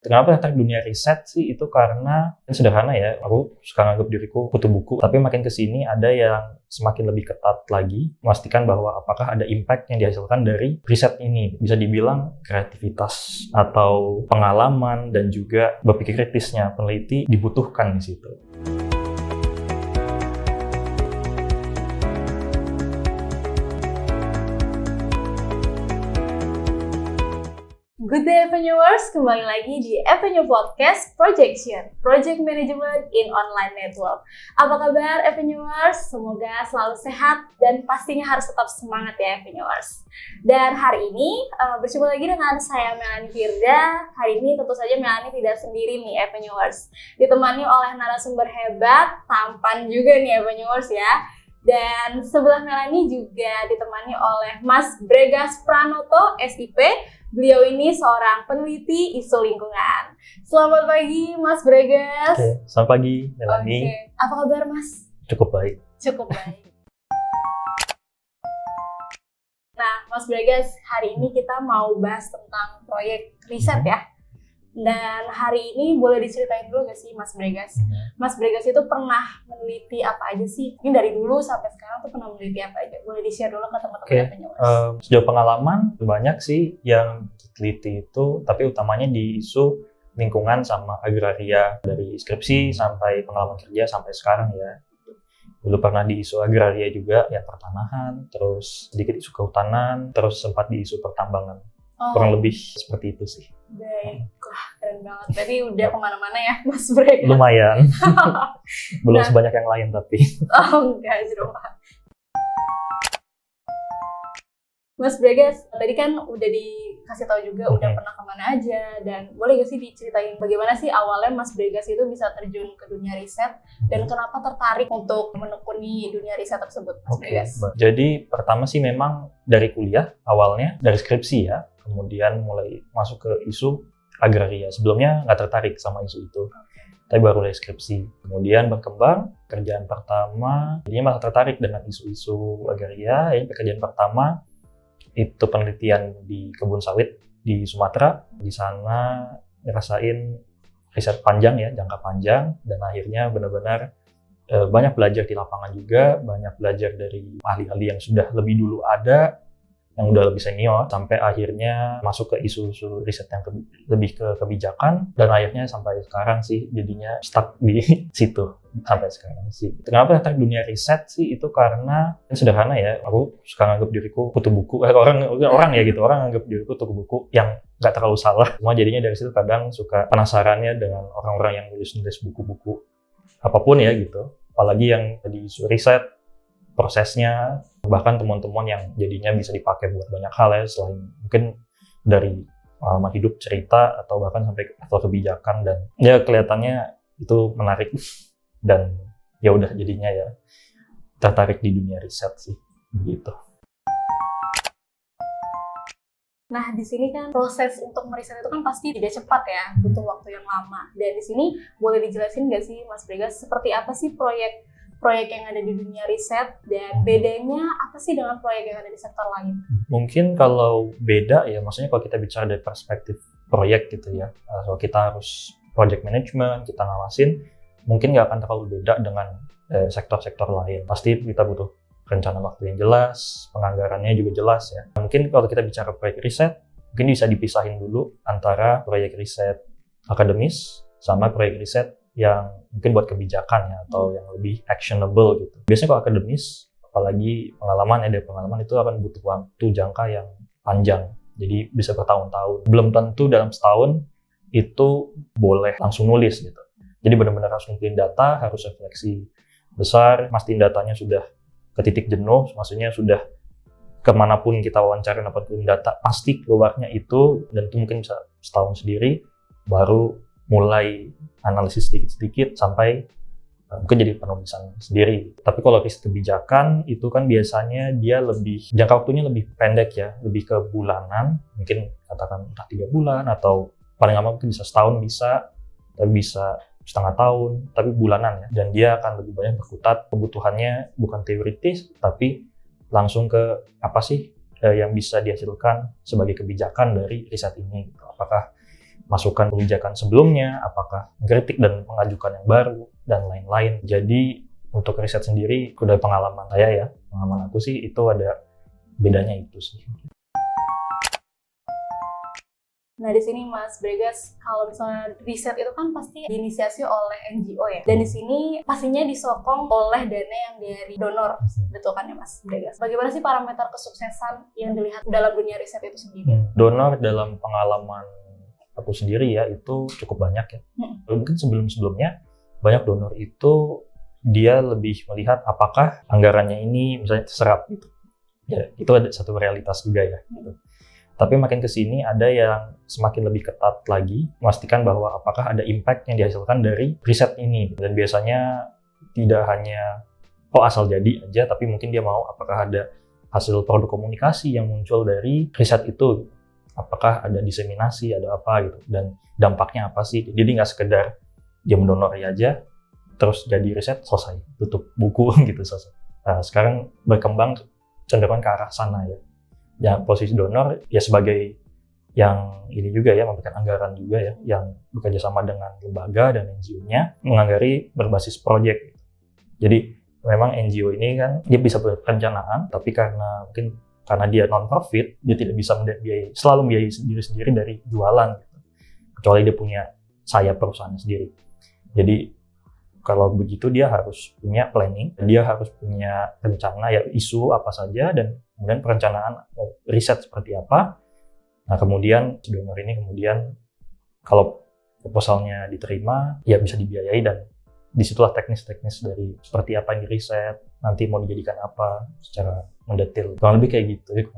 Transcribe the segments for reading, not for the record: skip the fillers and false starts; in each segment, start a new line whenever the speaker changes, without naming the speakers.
Kenapa tertarik dunia riset sih? Itu karena sederhana ya, aku suka nganggap diriku kutu buku, tapi makin kesini ada yang semakin lebih ketat lagi, memastikan bahwa apakah ada impact yang dihasilkan dari riset ini. Bisa dibilang kreativitas atau pengalaman dan juga berpikir kritisnya peneliti dibutuhkan di situ.
Good day Avenuers, kembali lagi di Avenue Podcast Projection, Project Management in Online Network. Apa kabar Avenuers? Semoga selalu sehat dan pastinya harus tetap semangat ya Avenuers. Dan hari ini berjumpa lagi dengan saya Melanie Firda. Hari ini tentu saja Melanie tidak sendiri nih Avenuers. Ditemani oleh narasumber hebat, tampan juga nih Avenuers ya. Dan sebelah Melanie juga ditemani oleh Mas Bregas Pranoto, SIP. Beliau ini seorang peneliti isu lingkungan. Selamat pagi, Mas Bregas.
Oke, selamat pagi, Melanie.
Oke. Apa kabar, Mas?
Cukup baik.
Cukup baik. Nah, Mas Bregas, hari ini kita mau bahas tentang proyek riset ya. Dan hari ini boleh diceritain dulu gak sih, Mas Bregas? Mas Bregas itu pernah meneliti apa aja sih? Ini dari dulu sampai sekarang tuh pernah meneliti apa aja? Boleh di-share dulu ke teman-teman Mas.
Sejauh pengalaman, banyak sih yang diteliti itu, tapi utamanya di isu lingkungan sama agraria. Dari skripsi sampai pengalaman kerja sampai sekarang ya. Dulu pernah di isu agraria juga, ya pertanahan, terus sedikit isu kehutanan, terus sempat di isu pertambangan. Kurang lebih seperti itu sih.
Baik, wah keren banget. Berarti udah kemana-mana ya Mas Bregas?
Lumayan. Belum sebanyak yang lain tapi.
Oh enggak, cuma. Mas Bregas, tadi kan udah dikasih tahu juga udah pernah kemana aja. Dan boleh gak sih diceritain bagaimana sih awalnya Mas Bregas itu bisa terjun ke dunia riset dan kenapa tertarik untuk menekuni dunia riset tersebut, Mas Bregas?
Jadi pertama sih memang dari kuliah awalnya, dari skripsi ya. Kemudian mulai masuk ke isu agraria. Sebelumnya nggak tertarik sama isu itu, tapi baru dari skripsi. Kemudian berkembang, kerjaan pertama, jadinya malah tertarik dengan isu-isu agraria. Pekerjaan pertama itu penelitian di kebun sawit di Sumatera. Di sana ngerasain riset panjang ya, jangka panjang, dan akhirnya benar-benar banyak belajar di lapangan juga, banyak belajar dari ahli-ahli yang sudah lebih dulu ada, yang udah lebih senior, sampai akhirnya masuk ke isu-isu riset yang lebih ke kebijakan, dan akhirnya sampai sekarang sih jadinya stuck di situ sampai sekarang sih. Kenapa tertarik dunia riset sih? Itu karena sederhana ya, aku suka nganggap diriku kutu buku. Orang ya gitu, orang nganggap diriku kutu buku yang nggak terlalu salah. Cuma jadinya dari situ kadang suka penasarannya dengan orang-orang yang nulis-nulis buku-buku apapun ya gitu. Apalagi yang di isu riset, prosesnya, bahkan teman-teman yang jadinya bisa dipakai buat banyak hal ya, selain mungkin dari pengalaman hidup, cerita, atau bahkan sampai ke level kebijakan, dan ya kelihatannya itu menarik dan ya udah jadinya ya tertarik di dunia riset sih gitu.
Nah, di sini kan proses untuk meriset itu kan pasti tidak cepat ya, butuh waktu yang lama. Dan di sini boleh dijelasin nggak sih Mas Bregas seperti apa sih proyek yang ada di dunia riset, dan bedanya apa sih dengan proyek yang ada di sektor lain?
Mungkin kalau beda ya, maksudnya kalau kita bicara dari perspektif proyek gitu ya, kalau kita harus project management, kita ngawasin, mungkin nggak akan terlalu beda dengan sektor-sektor lain. Pasti kita butuh rencana waktu yang jelas, penganggarannya juga jelas ya. Mungkin kalau kita bicara proyek riset, mungkin bisa dipisahin dulu antara proyek riset akademis sama proyek riset yang mungkin buat kebijakan ya, atau yang lebih actionable gitu. Biasanya kalau akademis, apalagi pengalaman itu akan butuh waktu jangka yang panjang. Jadi bisa bertahun-tahun. Belum tentu dalam setahun itu boleh langsung nulis gitu. Jadi benar-benar harus ngumpulin data, harus refleksi besar, mastiin datanya sudah ke titik jenuh, maksudnya sudah kemanapun kita wawancara dapatin data, pasti keluarnya itu, dan itu mungkin bisa setahun sendiri, baru mulai analisis sedikit-sedikit sampai mungkin jadi penulisan sendiri. Tapi kalau riset kebijakan itu kan biasanya dia lebih, jangka waktunya lebih pendek ya, lebih ke bulanan, mungkin katakan entah 3 bulan atau paling lama mungkin bisa setahun, tapi bisa setengah tahun, tapi bulanan ya. Dan dia akan lebih banyak berkutat, kebutuhannya bukan teoritis, tapi langsung ke apa sih yang bisa dihasilkan sebagai kebijakan dari riset ini. Apakah masukan kebijakan sebelumnya, apakah mengkritik dan mengajukan yang baru, dan lain-lain. Jadi untuk riset sendiri, dari pengalaman saya ya, pengalaman aku sih itu ada bedanya itu sih.
Nah, di sini Mas Bregas, kalau misalnya riset itu kan pasti diinisiasi oleh NGO ya. Dan di sini pastinya disokong oleh dana yang dari donor, betul kan ya Mas Bregas? Bagaimana sih parameter kesuksesan yang dilihat dalam dunia riset itu sendiri?
Donor dalam pengalaman aku sendiri ya, itu cukup banyak ya. Mungkin sebelum-sebelumnya, banyak donor itu dia lebih melihat apakah anggarannya ini misalnya terserap gitu. Ya, itu ada satu realitas juga ya. Gitu. Tapi makin ke sini ada yang semakin lebih ketat lagi, memastikan bahwa apakah ada impact yang dihasilkan dari riset ini. Dan biasanya tidak hanya asal jadi aja, tapi mungkin dia mau apakah ada hasil produk komunikasi yang muncul dari riset itu. Apakah ada diseminasi, ada apa gitu. Dan dampaknya apa sih. Jadi nggak sekedar dia mendonori aja, terus jadi riset, selesai. Tutup buku gitu, selesai. Nah, sekarang berkembang cenderung ke arah sana ya. Ya, posisi donor ya sebagai yang ini juga ya, memberikan anggaran juga ya, yang bekerja sama dengan lembaga dan NGO-nya menganggari berbasis proyek. Jadi memang NGO ini kan dia bisa perencanaan, tapi karena dia non-profit, dia tidak bisa selalu membiayai diri sendiri dari jualan, gitu. Kecuali dia punya sayap perusahaan sendiri. Jadi kalau begitu dia harus punya planning, dia harus punya rencana ya, isu apa saja, dan kemudian perencanaan riset seperti apa. Nah kemudian donor ini kemudian kalau proposalnya diterima ya bisa dibiayai, dan disitulah teknis-teknis dari seperti apa yang diriset, nanti mau dijadikan apa secara mendetail. Kurang lebih kayak gitu ya.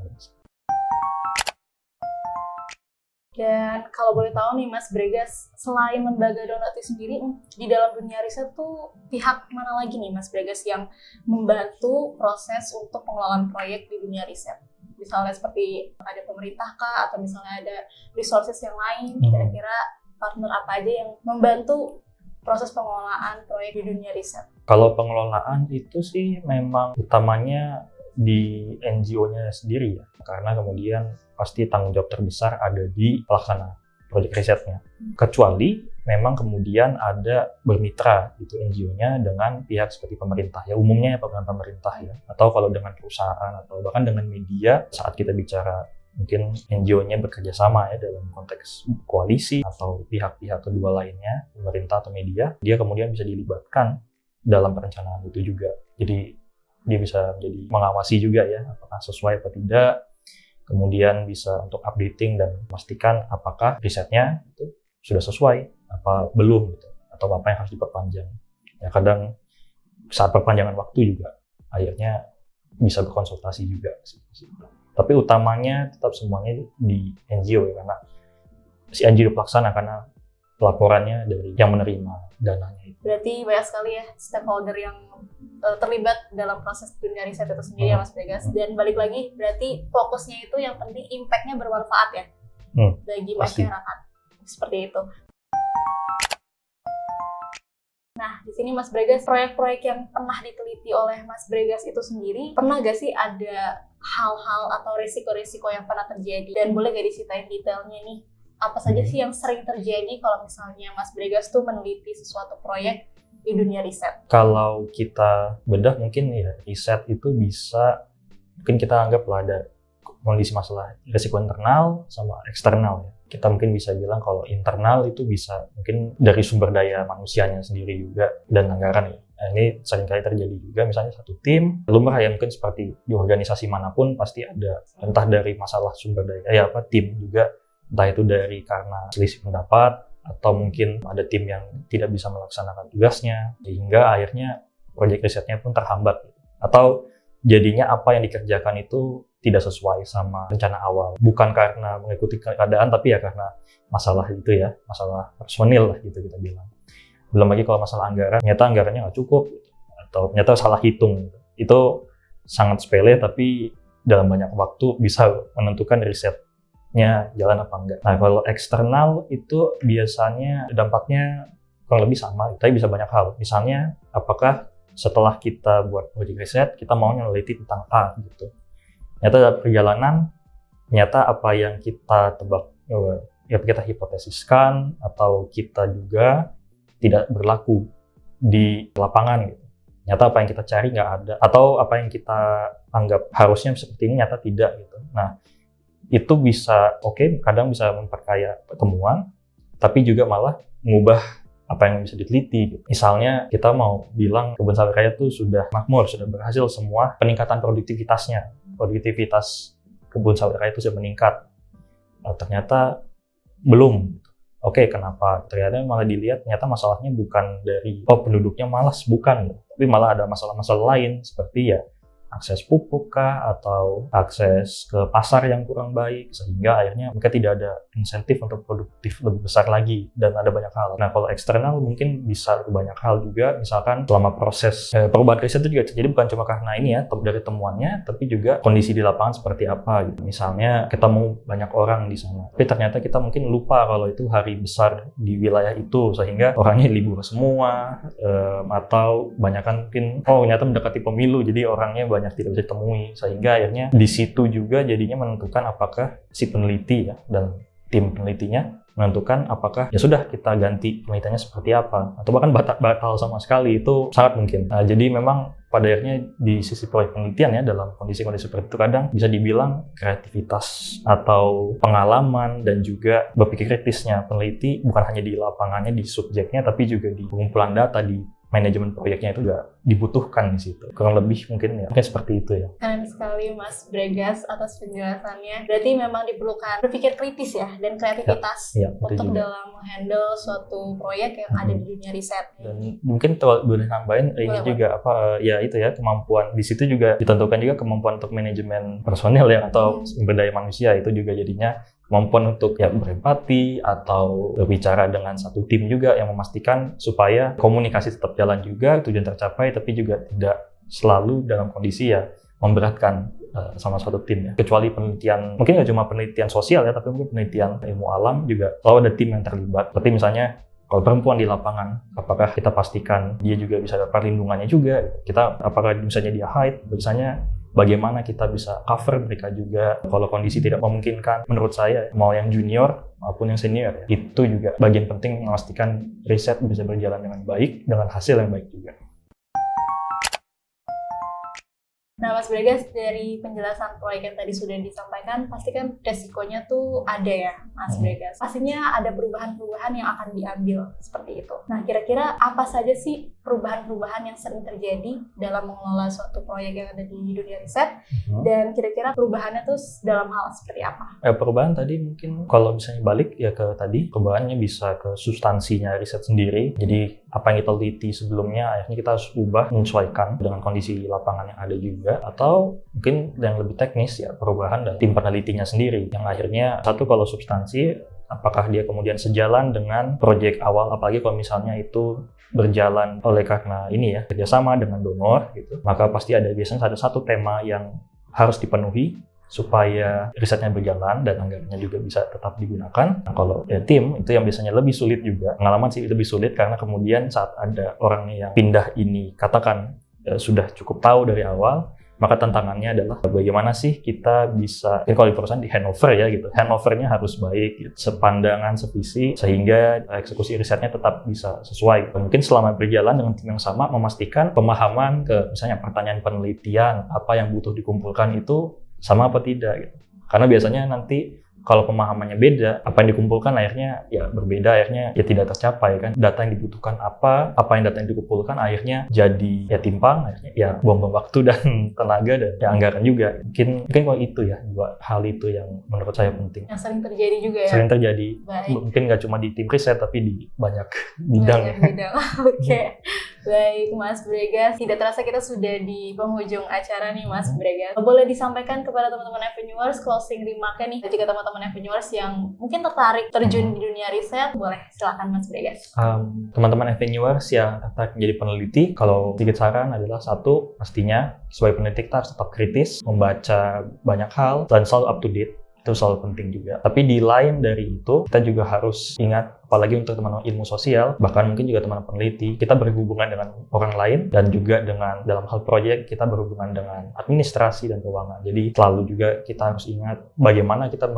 Dan kalau boleh tahu nih Mas Bregas, selain lembaga donor itu sendiri, di dalam dunia riset tuh pihak mana lagi nih Mas Bregas yang membantu proses untuk pengelolaan proyek di dunia riset? Misalnya seperti ada pemerintah kah, atau misalnya ada resources yang lain, kira-kira partner apa aja yang membantu proses pengelolaan proyek di dunia riset?
Kalau pengelolaan itu sih memang utamanya di NGO-nya sendiri ya, karena kemudian pasti tanggung jawab terbesar ada di pelaksana proyek risetnya. Kecuali memang kemudian ada bermitra gitu NGO-nya dengan pihak seperti pemerintah ya, umumnya pemerintah ya, atau kalau dengan perusahaan atau bahkan dengan media. Saat kita bicara mungkin NGO-nya bekerja sama ya dalam konteks koalisi atau pihak-pihak kedua lainnya, pemerintah atau media, dia kemudian bisa dilibatkan dalam perencanaan itu juga. Jadi dia bisa menjadi mengawasi juga ya, apakah sesuai atau tidak, kemudian bisa untuk updating dan memastikan apakah risetnya itu sudah sesuai apa belum gitu, atau apa yang harus diperpanjang. Ya kadang saat perpanjangan waktu juga akhirnya bisa berkonsultasi juga sih. Tapi utamanya tetap semuanya di NGO ya, karena si NGO pelaksana, karena laporannya dari yang menerima dananya itu.
Berarti banyak sekali ya stakeholder yang terlibat dalam proses dunia riset itu sendiri ya Mas Bregas. Dan balik lagi, berarti fokusnya itu yang penting impact-nya bermanfaat ya bagi masyarakat. Seperti itu. Nah, di sini Mas Bregas, proyek-proyek yang pernah diteliti oleh Mas Bregas itu sendiri, pernah gak sih ada hal-hal atau risiko-risiko yang pernah terjadi? Dan boleh gak diceritain detailnya nih? Apa saja sih yang sering terjadi kalau misalnya Mas Bregas tuh meneliti sesuatu proyek di dunia riset?
Kalau kita bedah mungkin ya, riset itu bisa, mungkin kita anggaplah ada kondisi masalah risiko internal sama eksternal ya. Kita mungkin bisa bilang kalau internal itu bisa mungkin dari sumber daya manusianya sendiri juga dan anggaran ya. Nah, ini seringkali terjadi juga, misalnya satu tim, lumrah ya, mungkin seperti di organisasi manapun pasti ada entah dari masalah sumber daya tim juga, entah itu dari karena selisih pendapat, atau mungkin ada tim yang tidak bisa melaksanakan tugasnya, sehingga akhirnya proyek risetnya pun terhambat. Atau jadinya apa yang dikerjakan itu tidak sesuai sama rencana awal. Bukan karena mengikuti keadaan, tapi ya karena masalah itu ya, masalah personil lah gitu kita bilang. Belum lagi kalau masalah anggaran, ternyata anggarannya nggak cukup, atau ternyata salah hitung. Itu sangat sepele, tapi dalam banyak waktu bisa menentukan risetnya jalan apa enggak. Nah, kalau eksternal itu biasanya dampaknya kurang lebih sama, tapi bisa banyak hal. Misalnya, apakah setelah kita buat proyek riset, kita mau meneliti tentang A gitu. Ternyata dalam perjalanan, ternyata apa yang kita tebak ya kita hipotesiskan atau kita juga tidak berlaku di lapangan gitu. Nyata apa yang kita cari nggak ada, atau apa yang kita anggap harusnya seperti ini nyata tidak gitu. Nah, itu bisa kadang bisa memperkaya temuan, tapi juga malah mengubah apa yang bisa diteliti gitu. Misalnya kita mau bilang kebun sawit raya itu sudah makmur, sudah berhasil semua peningkatan produktivitasnya. Produktivitas kebun sawit raya itu sudah meningkat. Ternyata belum. Kenapa? Ternyata malah dilihat ternyata masalahnya bukan dari penduduknya malas, bukan. Tapi malah ada masalah-masalah lain seperti ya akses pupuk kah, atau akses ke pasar yang kurang baik, sehingga akhirnya mereka tidak ada insentif untuk produktif lebih besar lagi, dan ada banyak hal. Nah, kalau eksternal mungkin bisa banyak hal juga, misalkan selama proses perubahan riset itu juga terjadi bukan cuma karena ini ya, dari temuannya, tapi juga kondisi di lapangan seperti apa gitu. Misalnya ketemu banyak orang di sana, tapi ternyata kita mungkin lupa kalau itu hari besar di wilayah itu, sehingga orangnya libur semua, atau banyak kan mungkin ternyata mendekati pemilu, jadi orangnya banyak tidak bisa ditemui, sehingga akhirnya di situ juga jadinya menentukan apakah si peneliti ya dan tim penelitinya menentukan apakah ya sudah kita ganti penelitiannya seperti apa, atau bahkan batal sama sekali, itu sangat mungkin. Nah, jadi memang pada akhirnya di sisi proyek penelitian ya, dalam kondisi-kondisi seperti itu kadang bisa dibilang kreativitas atau pengalaman dan juga berpikir kritisnya peneliti bukan hanya di lapangannya, di subjeknya, tapi juga di pengumpulan data, di manajemen proyeknya itu juga dibutuhkan di situ. Kurang lebih mungkin seperti itu ya.
Keren sekali Mas Bregas atas penjelasannya. Berarti memang diperlukan berpikir kritis ya dan kreativitas untuk dalam menghandle suatu proyek yang ada di dunia riset. Dan
mungkin boleh nambahin ini juga kemampuan di situ juga ditentukan juga kemampuan untuk manajemen personel ya, atau sumber daya manusia, itu juga jadinya kemampuan untuk berempati atau berbicara dengan satu tim juga, yang memastikan supaya komunikasi tetap jalan juga, tujuan tercapai, tapi juga tidak selalu dalam kondisi memberatkan sama suatu tim ya. Kecuali penelitian, mungkin nggak cuma penelitian sosial ya, tapi mungkin penelitian ilmu alam juga selalu ada tim yang terlibat. Seperti misalnya kalau perempuan di lapangan, apakah kita pastikan dia juga bisa dapat perlindungannya juga? Kita apakah misalnya dia haid, misalnya bagaimana kita bisa cover mereka juga kalau kondisi tidak memungkinkan. Menurut saya, mau yang junior maupun yang senior, itu juga bagian penting memastikan riset bisa berjalan dengan baik, dengan hasil yang baik juga.
Nah, Mas Bregas, dari penjelasan proyek yang tadi sudah disampaikan, pasti kan resikonya tuh ada ya, Mas Bregas. Pastinya ada perubahan-perubahan yang akan diambil seperti itu. Nah, kira-kira apa saja sih perubahan-perubahan yang sering terjadi dalam mengelola suatu proyek yang ada di dunia riset? Dan kira-kira perubahannya tuh dalam hal seperti apa?
Perubahan tadi mungkin kalau misalnya balik ya ke tadi, perubahannya bisa ke substansinya riset sendiri. Jadi apa yang kita teliti sebelumnya akhirnya kita harus ubah, menyesuaikan dengan kondisi lapangan yang ada juga. Atau mungkin yang lebih teknis ya, perubahan dari tim penelitinya sendiri, yang akhirnya satu, kalau substansi apakah dia kemudian sejalan dengan proyek awal, apalagi kalau misalnya itu berjalan oleh karena ini ya kerjasama dengan donor gitu, maka pasti biasanya ada satu tema yang harus dipenuhi supaya risetnya berjalan dan anggarannya juga bisa tetap digunakan. Nah, kalau tim itu yang biasanya lebih sulit juga, pengalaman sih lebih sulit, karena kemudian saat ada orang yang pindah ini katakan sudah cukup tahu dari awal, maka tantangannya adalah bagaimana sih kita bisa, kalau di perusahaan di handover ya gitu, handovernya harus baik, gitu, sepandangan, sevisi, sehingga eksekusi risetnya tetap bisa sesuai. Mungkin selama berjalan dengan tim yang sama, memastikan pemahaman ke misalnya pertanyaan penelitian, apa yang butuh dikumpulkan itu sama apa tidak gitu. Karena biasanya nanti kalau pemahamannya beda, apa yang dikumpulkan akhirnya berbeda, akhirnya tidak tercapai kan. Data yang dibutuhkan apa yang data yang dikumpulkan akhirnya jadi timpang, akhirnya buang-buang waktu dan tenaga dan anggaran juga. Mungkin kalau itu ya, dua hal itu yang menurut saya penting.
Yang sering terjadi juga ya?
Sering terjadi. Baik. Mungkin nggak cuma di tim riset, tapi di banyak bidang.
Oke. Baik, Mas Bregas. Tidak terasa kita sudah di penghujung acara nih, Mas Bregas. Boleh disampaikan kepada teman-teman Avenuers closing remark-nya nih. Jika teman-teman Avenuers yang mungkin tertarik terjun di dunia riset, boleh silakan Mas Bregas.
Teman-teman Avenuers yang tertarik menjadi peneliti, kalau sedikit saran adalah satu, pastinya sebagai peneliti kita harus tetap kritis, membaca banyak hal, dan selalu up to date. Itu selalu penting juga. Tapi di lain dari itu, kita juga harus ingat apalagi untuk teman-teman ilmu sosial, bahkan mungkin juga teman-teman peneliti, kita berhubungan dengan orang lain dan juga dengan dalam hal proyek kita berhubungan dengan administrasi dan keuangan. Jadi selalu juga kita harus ingat bagaimana kita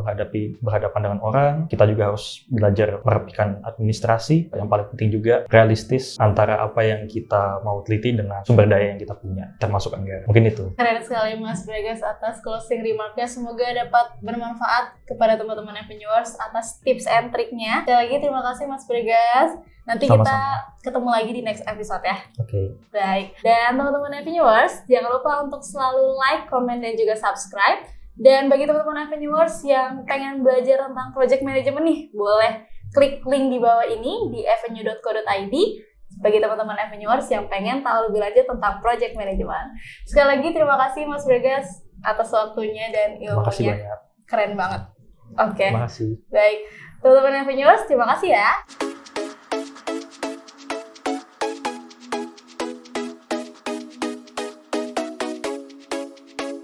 berhadapan dengan orang, kita juga harus belajar merapikan administrasi, yang paling penting juga realistis antara apa yang kita mau teliti dengan sumber daya yang kita punya, termasuk anggaran. Mungkin itu.
Keren sekali Mas Bragas atas closing remark-nya. Semoga dapat bermanfaat kepada teman-teman Avenuers atas tips and triknya. Sekali lagi terima kasih Mas Bragas. Nanti
Sama-sama.
kita ketemu lagi di next episode ya.
Oke.
Baik. Dan teman-teman Avenuers, jangan lupa untuk selalu like, comment, dan juga subscribe. Dan bagi teman-teman Avenuers yang pengen belajar tentang project management nih, boleh klik link di bawah ini di avenue.co.id. Bagi teman-teman Avenuers yang pengen tahu lebih lanjut tentang project management. Sekali lagi terima kasih Mas Bragas atas waktunya dan
Terima kasih
ilmunya.
banyak.
Keren banget. Oke.
Terima kasih.
Baik. Teman-teman Avenuers, terima kasih ya.